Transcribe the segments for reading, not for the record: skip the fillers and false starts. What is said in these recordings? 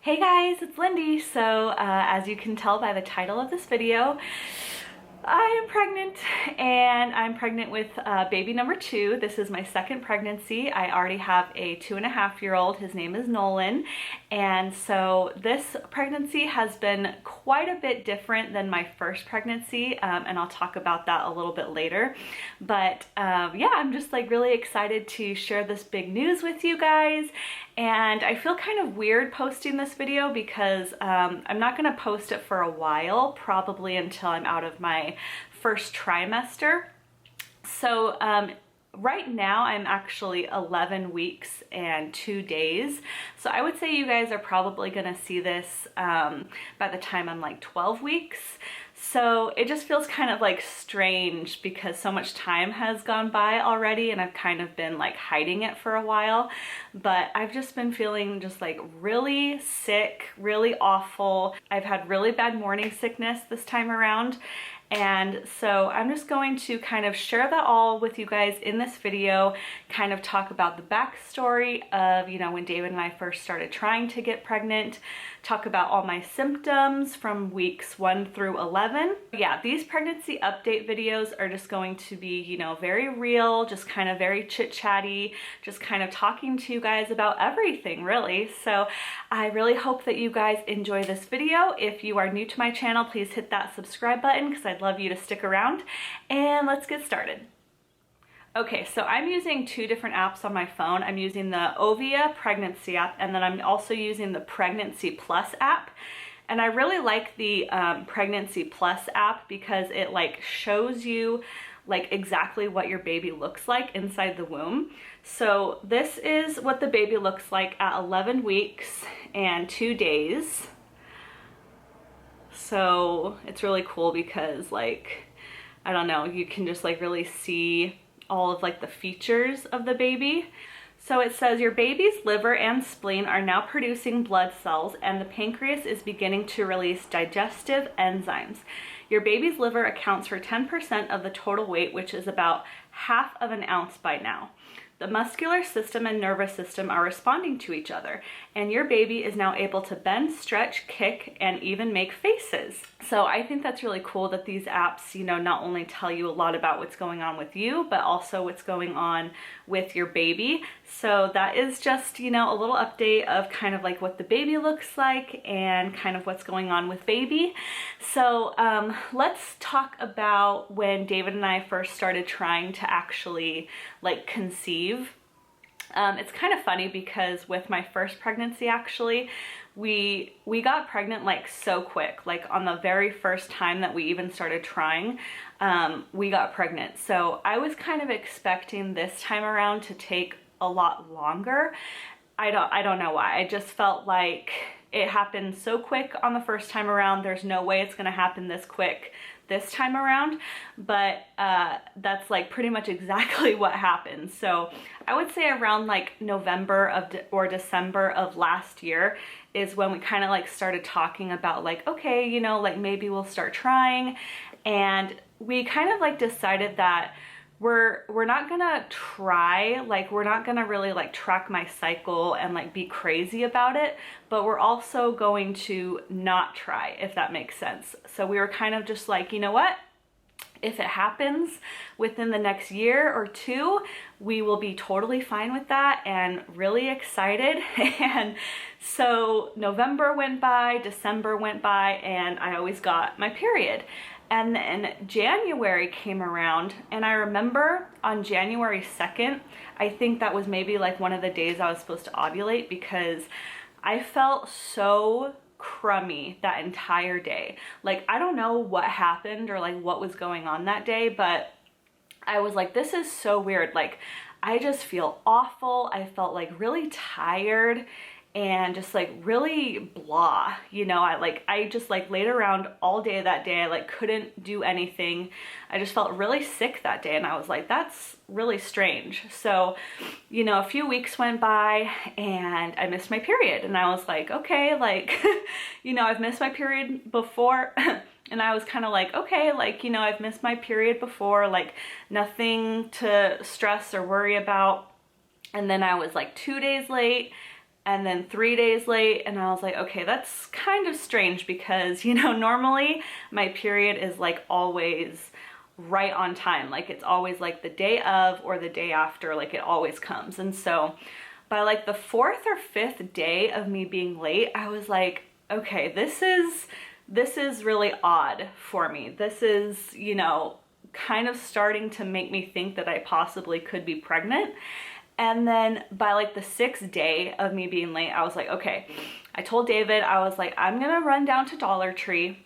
Hey guys, it's Lindy. So as you can tell by the title of this video, I am pregnant, and I'm pregnant with baby number 2. This is my second pregnancy. I already have a 2.5-year-old. His name is Nolan. And so this pregnancy has been quite a bit different than my first pregnancy. And I'll talk about that a little bit later. But yeah, I'm just like really excited to share this big news with you guys. And I feel kind of weird posting this video because I'm not gonna post it for a while, probably until I'm out of my first trimester. So right now I'm actually 11 weeks and 2 days. So I would say you guys are probably gonna see this by the time I'm like 12 weeks. So it just feels kind of like strange because so much time has gone by already and I've kind of been like hiding it for a while. But I've just been feeling just like really sick, really awful. I've had really bad morning sickness this time around. And so I'm just going to kind of share that all with you guys in this video, kind of talk about the backstory of, you know, when David and I first started trying to get pregnant, talk about all my symptoms from weeks 1 through 11. Yeah, these pregnancy update videos are just going to be, you know, very real, just kind of very chit-chatty, just kind of talking to you guys about everything really. So I really hope that you guys enjoy this video. If you are new to my channel, please hit that subscribe button because I'd love you to stick around, and let's get started. Okay, so I'm using 2 different apps on my phone. I'm using the Ovia pregnancy app, and then I'm also using the Pregnancy Plus app. And I really like the Pregnancy Plus app because it like shows you like exactly what your baby looks like inside the womb. So this is what the baby looks like at 11 weeks and 2 days. So it's really cool because like, I don't know, you can just like really see all of like the features of the baby. So it says your baby's liver and spleen are now producing blood cells and the pancreas is beginning to release digestive enzymes. Your baby's liver accounts for 10% of the total weight, which is about half of an ounce by now. The muscular system and nervous system are responding to each other, and your baby is now able to bend, stretch, kick, and even make faces. So I think that's really cool that these apps, you know, not only tell you a lot about what's going on with you, but also what's going on with your baby. So that is just, you know, a little update of kind of like what the baby looks like and kind of what's going on with baby. So let's talk about when David and I first started trying to actually like conceive. It's kind of funny because with my first pregnancy, actually, we got pregnant like so quick. Like on the very first time that we even started trying, we got pregnant. So I was kind of expecting this time around to take a lot longer. I don't know why. I just felt like it happened so quick on the first time around. There's no way it's gonna happen this quick this time around, but that's like pretty much exactly what happened. So I would say around like November or December of last year is when we kind of like started talking about like, okay, you know, like maybe we'll start trying. And we kind of like decided that we're not gonna try, like we're not gonna really like track my cycle and like be crazy about it, but we're also going to not try, if that makes sense. So we were kind of just like, you know what? If it happens within the next year or 2, we will be totally fine with that and really excited. And so November went by, December went by, and I always got my period. And then January came around, and I remember on January 2nd, I think that was maybe like one of the days I was supposed to ovulate because I felt so crummy that entire day. Like, I don't know what happened or like what was going on that day, but I was like, this is so weird. Like, I just feel awful. I felt like really tired and just like really blah, you know. I just like laid around all day that day. I like couldn't do anything. I just felt really sick that day, and I was like, that's really strange. So, you know, a few weeks went by and I missed my period, and I was like, okay, like you know, I've missed my period before. And I was kind of like, okay, like, you know, I've missed my period before, like nothing to stress or worry about. And then I was like 2 days late, and then 3 days late. And I was like, okay, that's kind of strange because, you know, normally my period is like always right on time. Like it's always like the day of or the day after, like it always comes. And so by like the 4th or 5th day of me being late, I was like, okay, this is really odd for me. This is, you know, kind of starting to make me think that I possibly could be pregnant. And then by like the 6th day of me being late, I was like, okay, I told David, I was like, I'm gonna run down to Dollar Tree.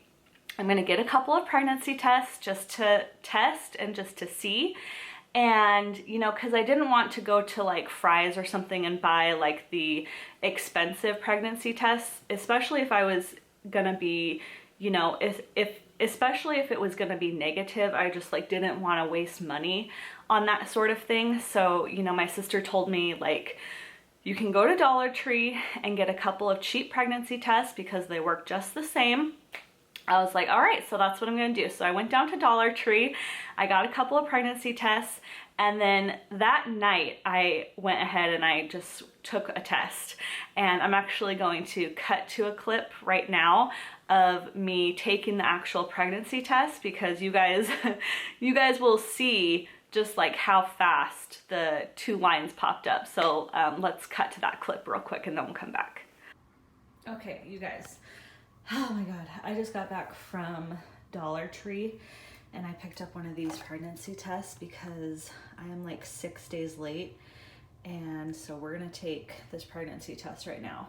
I'm gonna get a couple of pregnancy tests just to test and just to see. And, you know, cause I didn't want to go to like Fry's or something and buy like the expensive pregnancy tests, especially if I was gonna be, you know, especially if it was gonna be negative. I just like didn't want to waste money on that sort of thing. So, you know, my sister told me like, you can go to Dollar Tree and get a couple of cheap pregnancy tests because they work just the same. I was like, all right, so that's what I'm gonna do. So I went down to Dollar Tree, I got a couple of pregnancy tests, and then that night I went ahead and I just took a test. And I'm actually going to cut to a clip right now of me taking the actual pregnancy test because you guys, you guys will see just like how fast the 2 lines popped up. So let's cut to that clip real quick and then we'll come back. Okay, you guys. Oh my God, I just got back from Dollar Tree and I picked up one of these pregnancy tests because I am like 6 days late. And so we're gonna take this pregnancy test right now.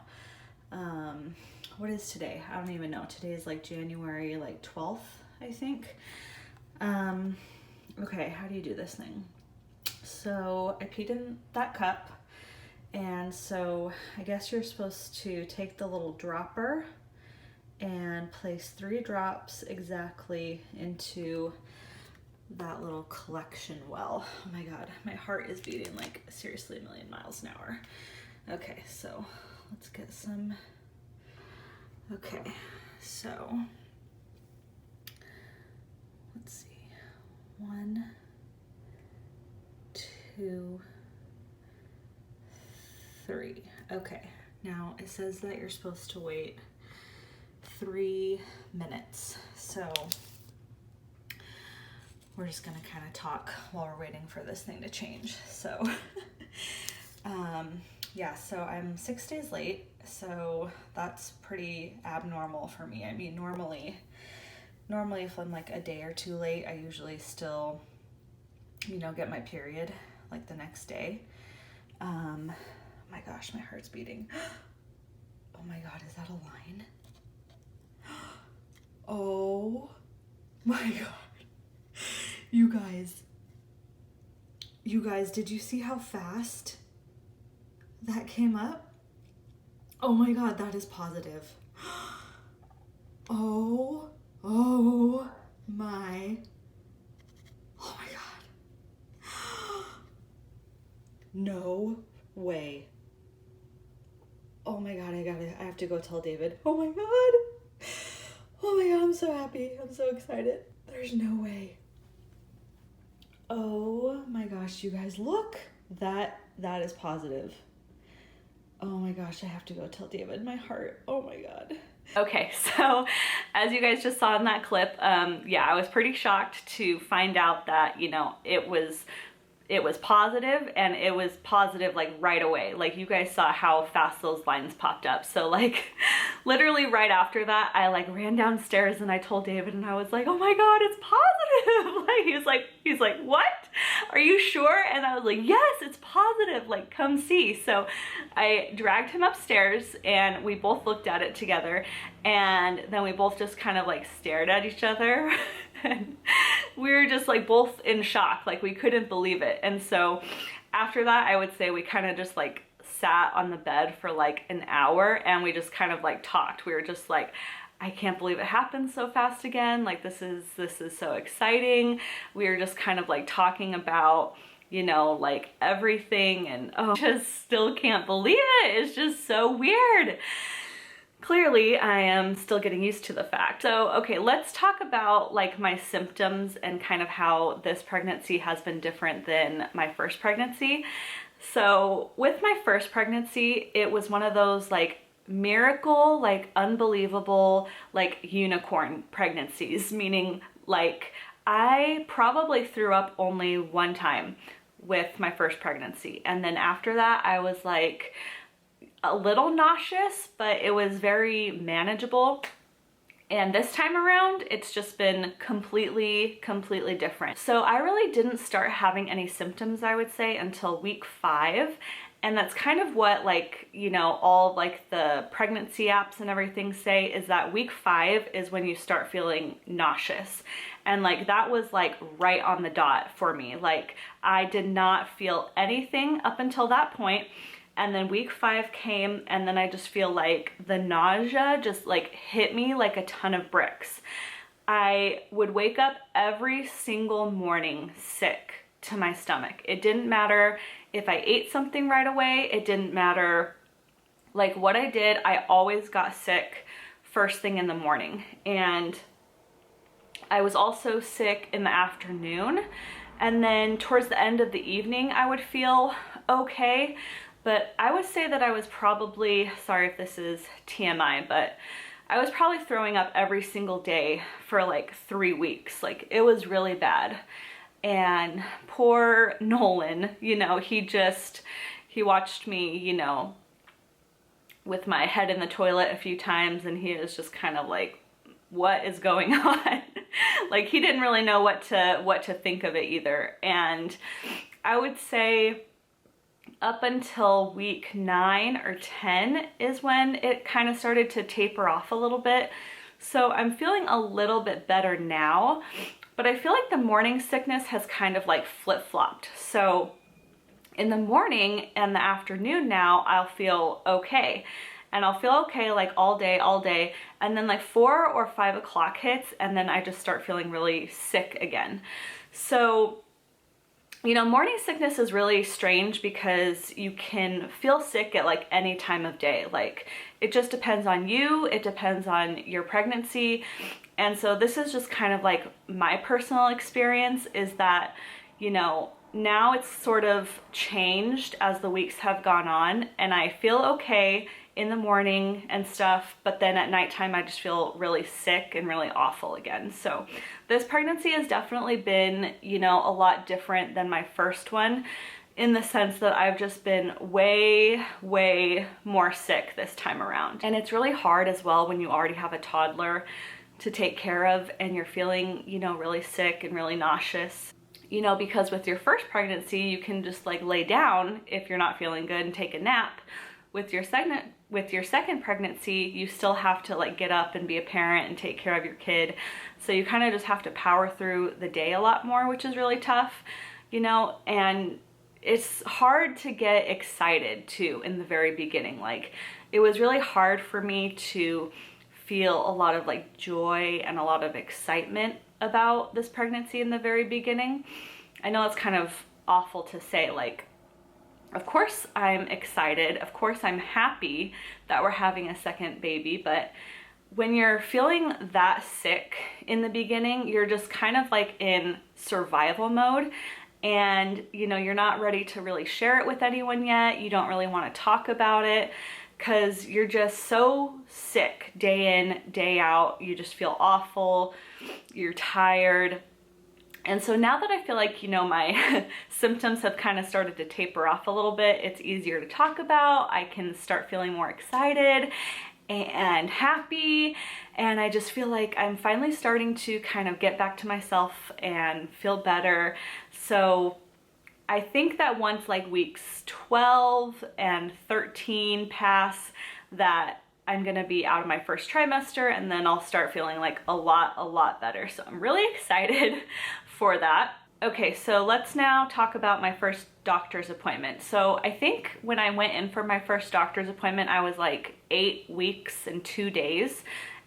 What is today? I don't even know. Today is like January like 12th, I think. Okay, how do you do this thing? So I peed in that cup. And so I guess you're supposed to take the little dropper and place 3 drops exactly into that little collection well. Oh my God, my heart is beating like seriously a million miles an hour. Okay, so let's get some. Okay, so let's see. 1, 2, 3. Okay, now it says that you're supposed to wait 3 minutes. So we're just gonna kind of talk while we're waiting for this thing to change. So yeah, so I'm 6 days late, so that's pretty abnormal for me. I mean, normally if I'm like a day or 2 late, I usually still, you know, get my period like the next day. My gosh, my heart's beating. Oh my God, is that a line? Oh my God. You guys, did you see how fast that came up? Oh my God, that is positive. Oh my God. No way. Oh my God, I have to go tell David. Oh my God. Oh my God, I'm so happy. I'm so excited. There's no way. Oh my gosh, you guys, look. That is positive. Oh my gosh, I have to go tell David. My heart. Oh my God. Okay, so as you guys just saw in that clip, yeah, I was pretty shocked to find out that, you know, it was positive, and it was positive like right away. Like you guys saw how fast those lines popped up. So like literally right after that, I like ran downstairs and I told David and I was like, oh my God, it's positive. Like he's like, what? Are you sure? And I was like, yes, it's positive. Like come see. So I dragged him upstairs and we both looked at it together, and then we both just kind of like stared at each other. And we were just like both in shock, like we couldn't believe it. And so after that, I would say we kind of just like sat on the bed for like an hour and we just kind of like talked. We were just like, I can't believe it happened so fast again. Like this is so exciting. We were just kind of like talking about, you know, like everything, and oh, just still can't believe it. It's just so weird. Clearly, I am still getting used to the fact. So, okay, let's talk about like my symptoms and kind of how this pregnancy has been different than my first pregnancy. So with my first pregnancy, it was one of those like miracle, like unbelievable, like unicorn pregnancies, meaning like I probably threw up only one time with my first pregnancy. And then after that, I was like a little nauseous, but it was very manageable. And this time around, it's just been completely different. So I really didn't start having any symptoms, I would say, until week 5. And that's kind of what, like, you know, all like the pregnancy apps and everything say, is that week 5 is when you start feeling nauseous. And like that was like right on the dot for me. Like I did not feel anything up until that point. And then week 5 came, and then I just feel like the nausea just like hit me like a ton of bricks. I would wake up every single morning sick to my stomach. It didn't matter if I ate something right away. It didn't matter like what I did. I always got sick first thing in the morning. And I was also sick in the afternoon. And then towards the end of the evening, I would feel okay. But I would say that I was probably, sorry if this is TMI, but I was probably throwing up every single day for like 3 weeks. Like it was really bad. And poor Nolan, you know, he watched me, you know, with my head in the toilet a few times, and he was just kind of like, what is going on? Like he didn't really know what to think of it either. And I would say up until week 9 or 10 is when it kind of started to taper off a little bit. So I'm feeling a little bit better now, but I feel like the morning sickness has kind of like flip-flopped. So in the morning and the afternoon now, I'll feel okay. And I'll feel okay like all day. And then like 4 or 5 o'clock hits, and then I just start feeling really sick again. So you know, morning sickness is really strange because you can feel sick at like any time of day. Like it just depends on you. It depends on your pregnancy. And so this is just kind of like my personal experience, is that, you know, now it's sort of changed as the weeks have gone on, and I feel okay in the morning and stuff, but then at nighttime I just feel really sick and really awful again. So this pregnancy has definitely been, you know, a lot different than my first one, in the sense that I've just been way more sick this time around. And it's really hard as well when you already have a toddler to take care of and you're feeling, you know, really sick and really nauseous. You know, because with your first pregnancy, you can just like lay down if you're not feeling good and take a nap. With your second pregnancy, you still have to like get up and be a parent and take care of your kid. So you kind of just have to power through the day a lot more, which is really tough, you know, and it's hard to get excited too in the very beginning. Like it was really hard for me to feel a lot of like joy and a lot of excitement about this pregnancy in the very beginning. I know it's kind of awful to say, like, of course I'm excited, of course I'm happy that we're having a second baby, but when you're feeling that sick in the beginning, you're just kind of like in survival mode, and you know, you're not ready to really share it with anyone yet. You don't really want to talk about it because you're just so sick day in, day out. You just feel awful, you're tired. And so now that I feel like, you know, my symptoms have kind of started to taper off a little bit, it's easier to talk about. I can start feeling more excited and happy. And I just feel like I'm finally starting to kind of get back to myself and feel better. So I think that once like weeks 12 and 13 pass, that I'm gonna be out of my first trimester, and then I'll start feeling like a lot better. So I'm really excited for that. Okay, so let's now talk about my first doctor's appointment. So I think when I went in for my first doctor's appointment, I was like 8 weeks and 2 days.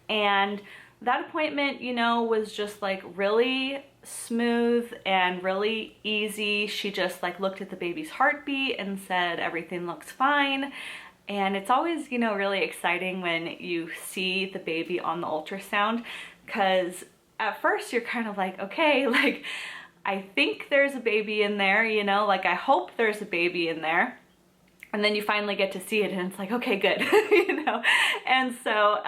And that appointment, you know, was just like really smooth and really easy. She just like looked at the baby's heartbeat and said, everything looks fine. And it's always, you know, really exciting when you see the baby on the ultrasound, because at first you're kind of like, okay, like I think there's a baby in there, you know, like I hope there's a baby in there. And then you finally get to see it and it's like, okay, good, you know? And so,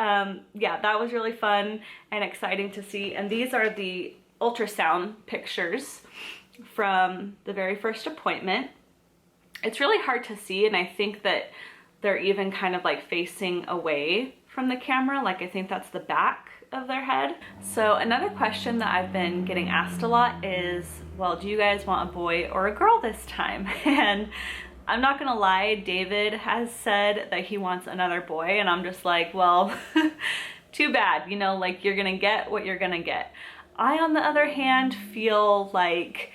yeah, that was really fun and exciting to see. And these are the ultrasound pictures from the very first appointment. It's really hard to see, and I think that they're even kind of like facing away from the camera. Like I think that's the back of their head. So another question that I've been getting asked a lot is, well, do you guys want a boy or a girl this time? And I'm not gonna lie, David has said that he wants another boy, and I'm just like, well, too bad, you know, like you're gonna get what you're gonna get. I, on the other hand, feel like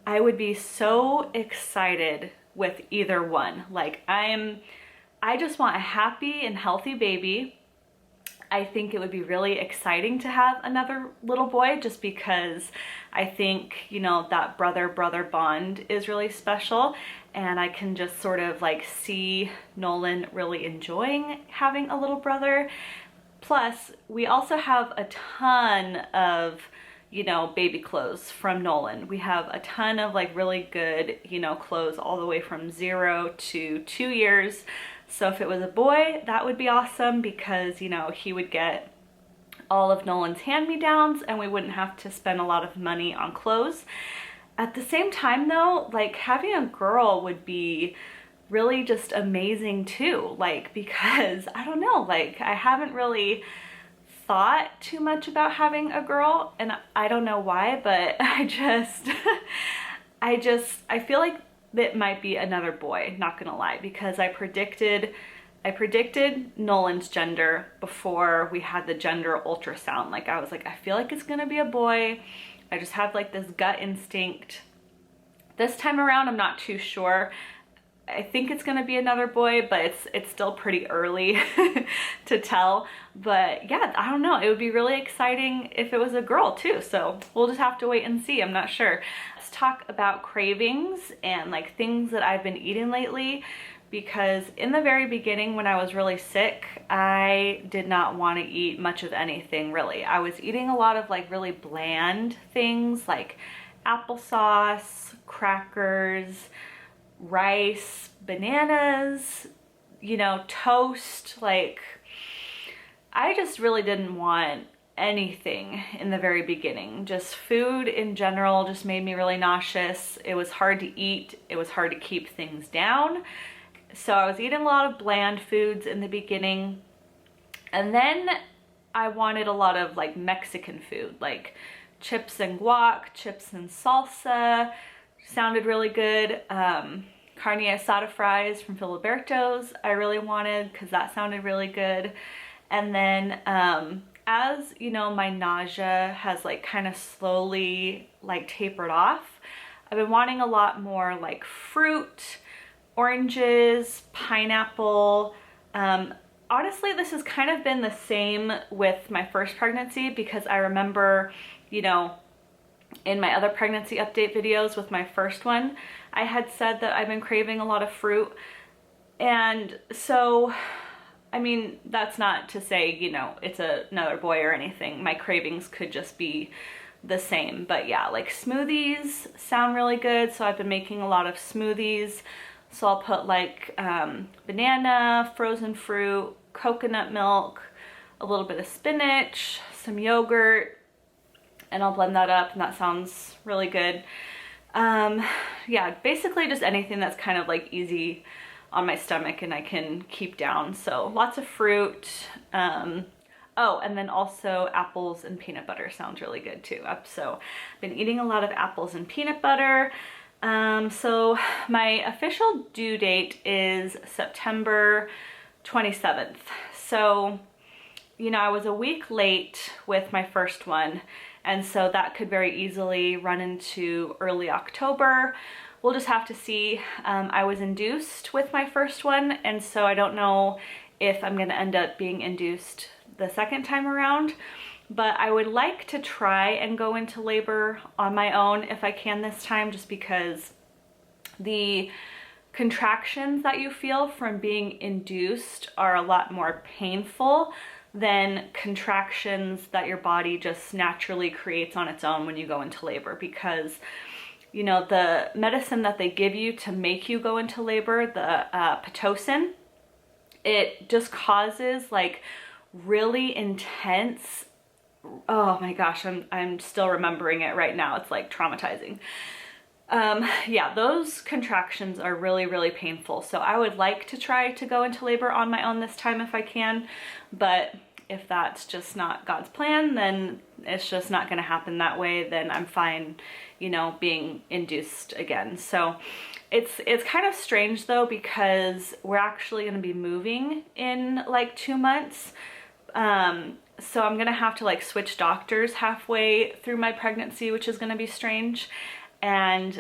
I would be so excited with either one. Like I just want a happy and healthy baby. I think it would be really exciting to have another little boy just because I think, you know, that brother-brother bond is really special, and I can just sort of like see Nolan really enjoying having a little brother. Plus, we also have a ton of, you know, baby clothes from Nolan. We have a ton of like really good, you know, clothes all the way from 0 to 2 years. So if it was a boy, that would be awesome because, you know, he would get all of Nolan's hand-me-downs and we wouldn't have to spend a lot of money on clothes. At the same time though, like having a girl would be really just amazing too. Like, because I don't know, like I haven't really thought too much about having a girl, and I don't know why, but I feel like it might be another boy, not gonna lie, because I predicted Nolan's gender before we had the gender ultrasound. Like I was like, I feel like it's gonna be a boy. I just have like this gut instinct. This time around, I'm not too sure. I think it's gonna be another boy, but it's still pretty early to tell. But yeah, I don't know. It would be really exciting if it was a girl too. So we'll just have to wait and see. I'm not sure. Let's talk about cravings and like things that I've been eating lately, because in the very beginning when I was really sick, I did not want to eat much of anything really. I was eating a lot of like really bland things like applesauce, crackers, rice, bananas, you know, toast. Like I just really didn't want anything in the very beginning. Just food in general just made me really nauseous. It was hard to eat. It was hard to keep things down. So I was eating a lot of bland foods in the beginning. And then I wanted a lot of like Mexican food, like chips and guac, chips and salsa. Sounded really good. Carne asada fries from Filiberto's I really wanted because that sounded really good. And then as you know, my nausea has like kind of slowly like tapered off, I've been wanting a lot more like fruit, oranges, pineapple. Honestly, this has kind of been the same with my first pregnancy, because I remember, you know, in my other pregnancy update videos with my first one, I had said that I've been craving a lot of fruit. And so, I mean, that's not to say, you know, it's another boy or anything. My cravings could just be the same. But yeah, like smoothies sound really good. So I've been making a lot of smoothies. So I'll put like banana, frozen fruit, coconut milk, a little bit of spinach, some yogurt, and I'll blend that up, and that sounds really good. Yeah, basically just anything that's kind of like easy on my stomach and I can keep down. So lots of fruit. Oh, and then also apples and peanut butter sounds really good too. So I've been eating a lot of apples and peanut butter. So my official due date is September 27th. So, you know, I was a week late with my first one, and so that could very easily run into early October. We'll just have to see. I was induced with my first one, and so I don't know if I'm gonna end up being induced the second time around, but I would like to try and go into labor on my own if I can this time, just because the contractions that you feel from being induced are a lot more painful than contractions that your body just naturally creates on its own when you go into labor. Because you know, the medicine that they give you to make you go into labor, the Pitocin, it just causes like really intense, oh my gosh, I'm still remembering it right now. It's like traumatizing. Yeah, those contractions are really, really painful. So I would like to try to go into labor on my own this time if I can, but if that's just not God's plan, then it's just not going to happen that way. Then I'm fine, you know, being induced again. So it's kind of strange though, because we're actually going to be moving in like 2 months. So I'm going to have to like switch doctors halfway through my pregnancy, which is going to be strange. And,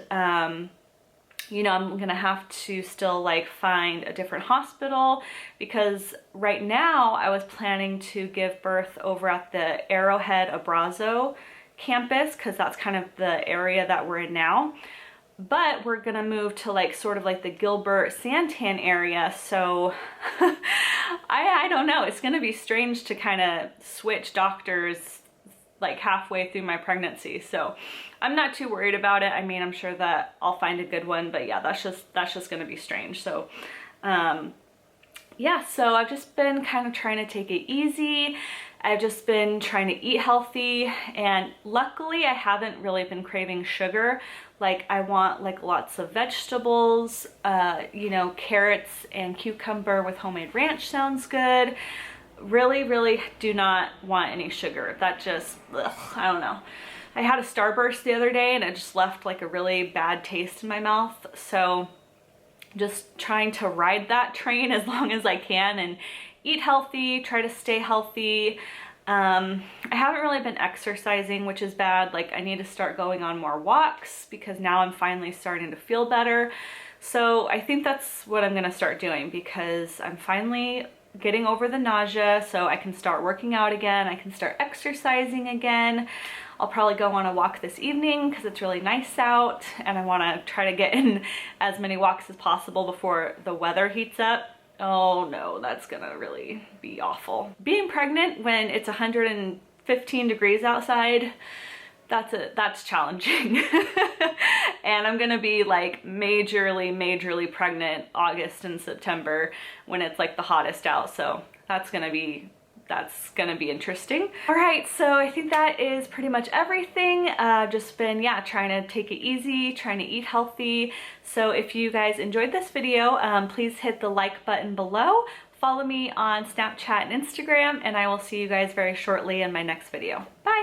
you know, I'm gonna have to still like find a different hospital, because right now I was planning to give birth over at the Arrowhead Abrazo campus, because that's kind of the area that we're in now. But we're gonna move to like sort of like the Gilbert Santan area. So I don't know, it's gonna be strange to kind of switch doctors like halfway through my pregnancy. So I'm not too worried about it. I mean, I'm sure that I'll find a good one, but yeah, that's just gonna be strange. So yeah, so I've just been kind of trying to take it easy. I've just been trying to eat healthy, and luckily I haven't really been craving sugar. Like I want like lots of vegetables, you know, carrots and cucumber with homemade ranch sounds good. Really, really do not want any sugar. That just, ugh, I don't know. I had a Starburst the other day and it just left like a really bad taste in my mouth. So just trying to ride that train as long as I can and eat healthy, try to stay healthy. I haven't really been exercising, which is bad. Like I need to start going on more walks because now I'm finally starting to feel better. So I think that's what I'm gonna start doing, because I'm finally getting over the nausea, so I can start working out again. I can start exercising again. I'll probably go on a walk this evening because it's really nice out, and I want to try to get in as many walks as possible before the weather heats up. Oh no, that's gonna really be awful. Being pregnant when it's 115 degrees outside, that's challenging. And I'm gonna be like majorly pregnant August and September when it's like the hottest out. So that's gonna be interesting. All right, so I think that is pretty much everything. Just been, yeah, trying to take it easy, trying to eat healthy. So if you guys enjoyed this video, please hit the like button below. Follow me on Snapchat and Instagram, and I will see you guys very shortly in my next video. Bye.